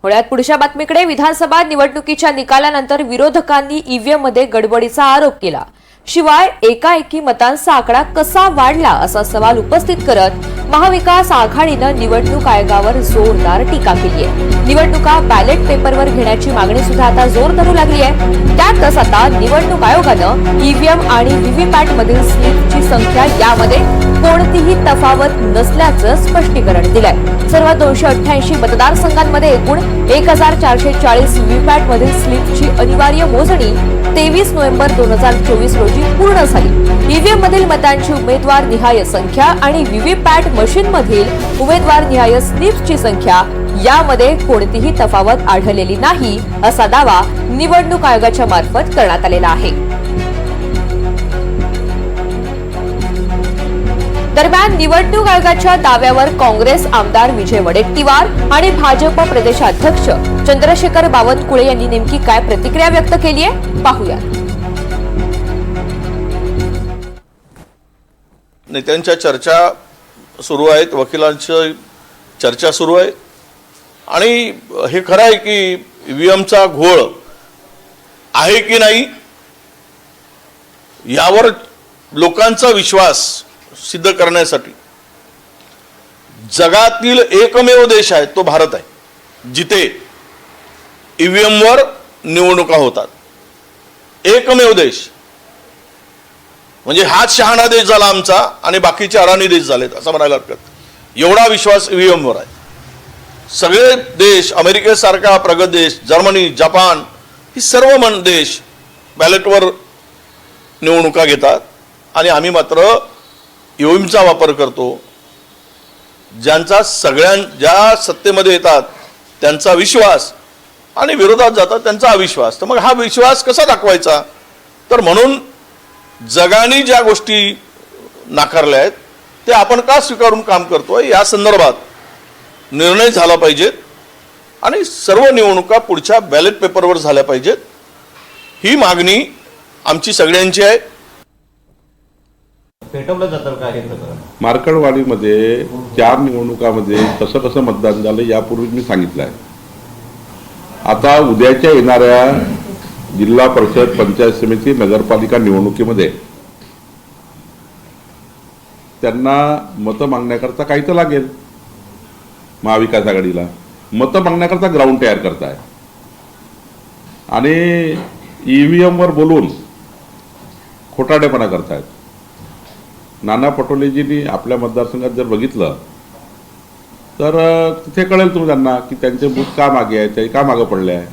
होळ्यात पुढच्या बातमीकडे विधानसभा निवडणुकीच्या निकालानंतर विरोधकांनी ईव्हीएम मध्ये गडबडीचा आरोप केला। शिवाय एकाएकी मतांचा आकडा कसा वाढला असा सवाल उपस्थित करत महाविकास आघाडीनं निवडणूक आयोगावर जोरदार टीका केली आहे। निवडणुका बॅलेट पेपरवर घेण्याची मागणी सुद्धा आता जोर धरू लागली आहे। त्यातच आता निवडणूक आयोगानं ईव्हीएम आणि व्हीव्हीपॅट मधील स्लिपची संख्या यामध्ये कोणतीही तफावत नसल्याचं स्पष्टीकरण दिलंय। सर्व 288 मतदारसंघांमध्ये एकूण 1440 व्हीव्हीपॅट मधील स्लिपची अनिवार्य मोजणी 23 नोव्हेंबर 2024 रोजी पूर्ण झाली। ईव्हीएम मधील मतांची उमेदवार निहाय संख्या आणि व्हीव्हीपॅट मशीन मधील उमेदवार निहाय स्लिप्सची संख्या यामध्ये कोणतीही तफावत आढळलेली नाही असा दावा निवडणूक आयोगाच्या मार्फत करण्यात आलेला आहे। दरम्यान निवडणूक आयोगाच्या दाव्यावर काँग्रेस आमदार विजय वडेट्टीवार आणि भाजप प्रदेशाध्यक्ष चंद्रशेखर बावनकुळे यांनी नेमकी काय प्रतिक्रिया व्यक्त केली आहे पाहूया। नेत्यांच्या चर्चा सुरू आहेत, वकिलांची चर्चा सुरू आहे आणि हे खरं आहे की ईव्हीएमचा घोळ आहे की नाही यावर लोकांचा विश्वास सिद्ध करण्यासाठी जगातील एकमेव देश आहे तो भारत आहे जिथे ईव्हीएमवर निवडणुका होतात। एकमेव देश म्हणजे हाच शहाणा देश झाला आमचा आणि बाकीचे अडाणी देश झालेत असं म्हणायला हरकत। एवढा विश्वास ईव्हीएमवर आहे। सगळे देश, अमेरिकेसारखा प्रगत देश, जर्मनी, जपान ही सर्व देश बॅलेटवर निवडणुका घेतात आणि आम्ही मात्र ईव्हीएमचा वापर करतो। ज्यांचा ज्या सत्तेमध्ये येतात त्यांचा विश्वास आणि विरोधात जातात त्यांचा अविश्वास। तर मग हा विश्वास कसा दाखवायचा? तर म्हणून जगाने ज्या गोष्टी नाकारल्या आहेत ते आपण का स्वीकारून काम करतोय या संदर्भात निर्णय झाला पाहिजेत आणि सर्व निवडणुका पुढच्या बॅलेट पेपरवर झाल्या पाहिजेत ही मागणी आमची सगळ्यांची आहे। पेटवलं जातं काय हे सगळं? मार्कडवाडीमध्ये 4 निवडणुकामध्ये कसं मतदान झालं यापूर्वी मी सांगितलं आहे। आता उद्याच्या येणाऱ्या जिल्हा परिषद, पंचायत समिती, नगरपालिका निवडणुकीमध्ये त्यांना मतं मागण्याकरता काही तर लागेल। महाविकास आघाडीला मतं मागण्याकरता ग्राउंड तयार करताय आणि ईव्हीएमवर बोलून खोटाडेपणा करतायत। नाना पटोलेजींनी आपल्या मतदारसंघात जर बघितलं तर तिथे कळेल तुम्ही त्यांना की त्यांचे बूथ का मागे आहेत, ते का मागे पडले आहे।